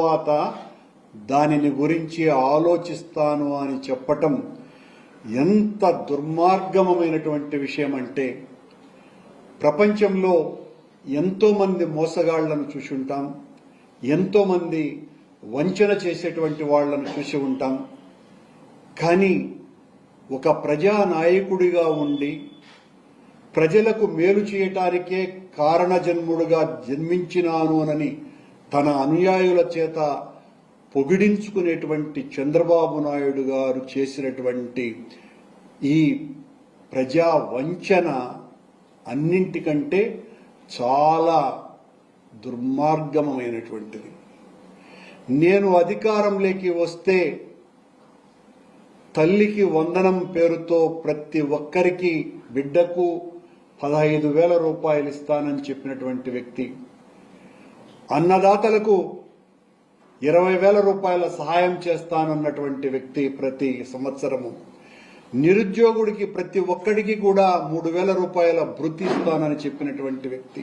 తర్వాత దానిని గురించి ఆలోచిస్తాను అని చెప్పటం ఎంత దుర్మార్గమైనటువంటి విషయం అంటే, ప్రపంచంలో ఎంతోమంది మోసగాళ్లను చూసి ఉంటాం, ఎంతోమంది వంచన చేసేటువంటి వాళ్లను చూసి ఉంటాం. కానీ ఒక ప్రజానాయకుడిగా ఉండి ప్రజలకు మేలు చేయటానికే కారణజన్ముడుగా జన్మించినాను అని తన అనుయాయుల చేత పొగిడించుకునేటువంటి చంద్రబాబు నాయుడు గారు చేసినటువంటి ఈ ప్రజా వంచన అన్నింటికంటే చాలా దుర్మార్గమైనటువంటిది. నేను అధికారంలోకి వస్తే తల్లికి వందనం పేరుతో ప్రతి ఒక్కరికి బిడ్డకు 15,000 రూపాయలు ఇస్తానని చెప్పినటువంటి వ్యక్తి, అన్నదాతలకు 20,000 రూపాయల సహాయం చేస్తానన్నటువంటి వ్యక్తి, ప్రతి సంవత్సరము నిరుద్యోగుడికి ప్రతి ఒక్కడికి కూడా 3,000 రూపాయల భృతి ఇస్తానని చెప్పినటువంటి వ్యక్తి,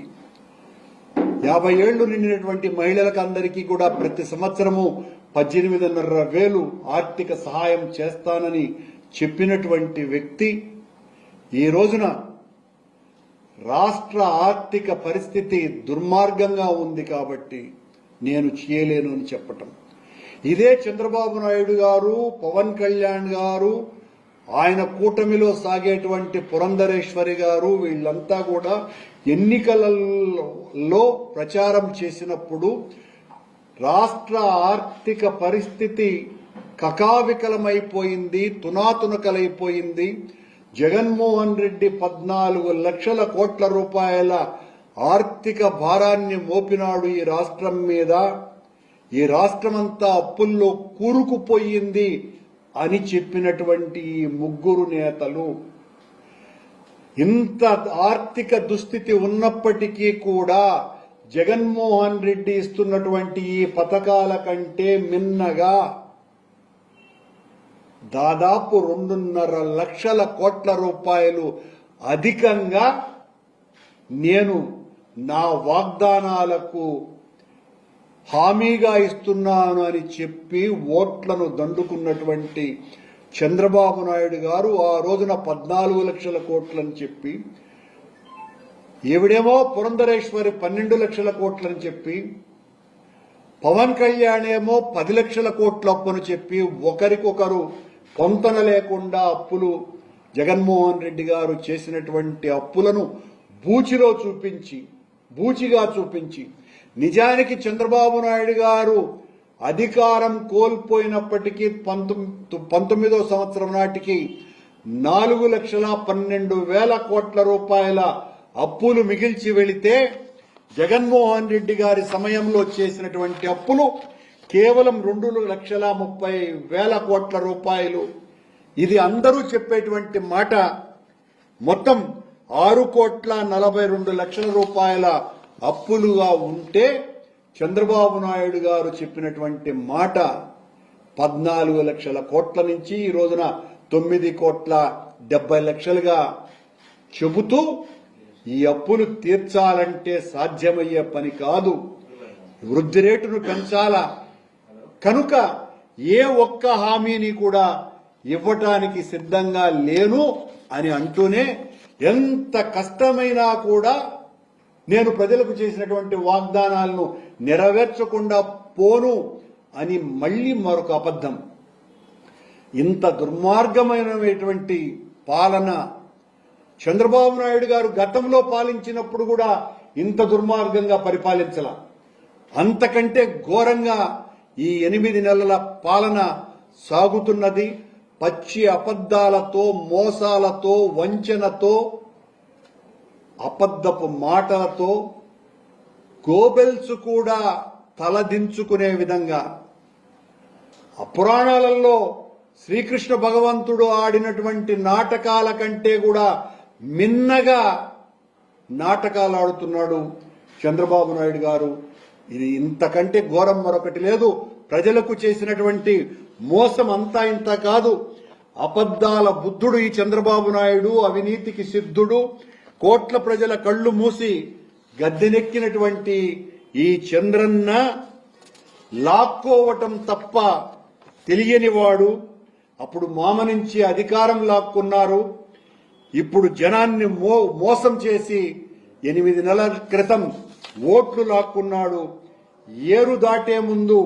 50 ఏళ్లు నిండినటువంటి మహిళలకు అందరికీ కూడా ప్రతి సంవత్సరము 18,500 ఆర్థిక సహాయం చేస్తానని చెప్పినటువంటి వ్యక్తి ఈ రోజున రాష్ట్ర ఆర్థిక పరిస్థితి దుర్మార్గంగా ఉంది కాబట్టి నేను చేయలేను అని చెప్పటం. ఇదే చంద్రబాబు నాయుడు గారు, పవన్ కళ్యాణ్ గారు, ఆయన కూటమిలో సాగేటువంటి పురంధరేశ్వరి గారు, వీళ్ళంతా కూడా ఎన్నికలలో ప్రచారం చేసినప్పుడు రాష్ట్ర ఆర్థిక పరిస్థితి కకావికలమైపోయింది, తునాతునకలైపోయింది. జగన్మోహన్ రెడ్డి 14 లక్షల కోట్ల రూపాయల ఆర్థిక భారాన్ని మోపినాడు ఈ రాష్ట్రం మీద, ఈ రాష్ట్రమంతా అప్పుల్లో కూరుకుపోయింది అని చెప్పినటువంటి ఈ ముగ్గురు నేతలు ఇంత ఆర్థిక దుస్థితి ఉన్నప్పటికీ కూడా జగన్మోహన్ రెడ్డి ఇస్తున్నటువంటి ఈ పథకాల కంటే మిన్నగా దాదాపు 2.5 లక్షల కోట్ల రూపాయలు అధికంగా నేను నా వాగ్దానాలకు హామీగా ఇస్తున్నాను అని చెప్పి ఓట్లను దండుకున్నటువంటి చంద్రబాబు నాయుడు గారు ఆ రోజున 14 లక్షల కోట్లని చెప్పి, ఈవిడేమో పురంధరేశ్వరి 12 లక్షల కోట్లని చెప్పి, పవన్ కళ్యాణ్ ఏమో 10 లక్షల కోట్ల అప్పును చెప్పి ఒకరికొకరు పొంతన లేకుండా అప్పులు, జగన్మోహన్ రెడ్డి గారు చేసినటువంటి అప్పులను బూచిగా చూపించి నిజానికి చంద్రబాబు నాయుడు గారు అధికారం కోల్పోయినప్పటికీ 19వ సంవత్సరం నాటికి 4,12,000 కోట్ల రూపాయల అప్పులు మిగిల్చి వెళితే జగన్మోహన్ రెడ్డి గారి సమయంలో చేసినటువంటి అప్పులు కేవలం 2,30,000 కోట్ల రూపాయలు. ఇది అందరూ చెప్పేటువంటి మాట. మొత్తం 6,42,00,000 రూపాయల అప్పులుగా ఉంటే చంద్రబాబు నాయుడు గారు చెప్పినటువంటి మాట 14 లక్షల కోట్ల నుంచి ఈ రోజున 9,70,00,000గా చెబుతూ ఈ అప్పులు తీర్చాలంటే సాధ్యమయ్యే పని కాదు, వృద్ధి రేటును పెంచాలా, కనుక ఏ ఒక్క హామీని కూడా ఇవ్వటానికి సిద్ధంగా లేను అని అంటూనే ఎంత కష్టమైనా కూడా నేను ప్రజలకు చేసినటువంటి వాగ్దానాలను నెరవేర్చకుండా పోను అని మళ్లీ మరొక అబద్ధం. ఇంత దుర్మార్గమైనటువంటి పాలన చంద్రబాబు నాయుడు గారు గతంలో పాలించినప్పుడు కూడా ఇంత దుర్మార్గంగా పరిపాలించాల. అంతకంటే ఘోరంగా ఈ 8 నెలల పాలన సాగుతున్నది. పచ్చి అబద్దాలతో, మోసాలతో, వంచనతో, అబద్ధపు మాటలతో, గోబెల్స్ కూడా తలదించుకునే విధంగా పురాణాలలో శ్రీకృష్ణ భగవంతుడు ఆడినటువంటి నాటకాల కంటే కూడా మిన్నగా నాటకాలు ఆడుతున్నాడు చంద్రబాబు నాయుడు గారు. ఇది ఇంతకంటే ఘోరం మరొకటి లేదు. ప్రజలకు చేసినటువంటి మోసం అంతా ఇంత కాదు. అబద్దాల బుద్ధుడు ఈ చంద్రబాబు నాయుడు, అవినీతికి సిద్ధుడు, కోట్ల ప్రజల కళ్లు మూసి గద్దెనెక్కినటువంటి ఈ చంద్రన్న లాక్కోవటం తప్ప తెలియనివాడు. అప్పుడు మామ నుంచి అధికారం లాక్కున్నారు. ఇప్పుడు జనాన్ని మోసం చేసి 8 నెలల క్రితం ఓట్లు లాక్కున్నాడు. ఏరు దాటే ముందు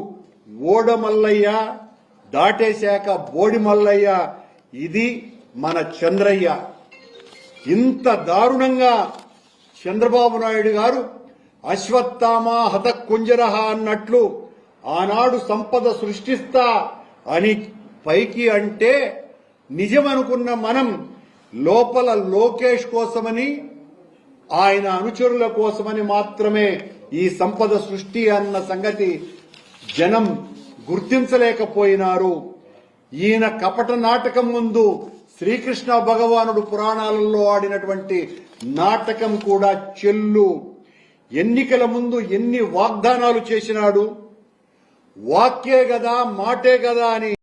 ఓడమల్లయ్య, దాటేశాక బోడి మల్లయ్య. ఇది మన చంద్రయ్య. ఇంత దారుణంగా చంద్రబాబు నాయుడు గారు అశ్వత్థామ హత కుంజరహ అన్నట్లు ఆనాడు సంపద సృష్టిస్తా అని పైకి అంటే నిజమనుకున్న మనం లోపల లోకేష్ కోసమని, ఆయన అనుచరుల కోసమని మాత్రమే ఈ సంపద సృష్టి అన్న సంగతి జనం గుర్తించలేకపోయినారు. ఈయన కపట నాటకం ముందు శ్రీకృష్ణ భగవానుడు పురాణాలలో ఆడినటువంటి నాటకం కూడా చెల్లు. ఎన్నికల ముందు ఎన్ని వాగ్దానాలు చేసినాడు. వాక్యే గదా మాటే గదా అని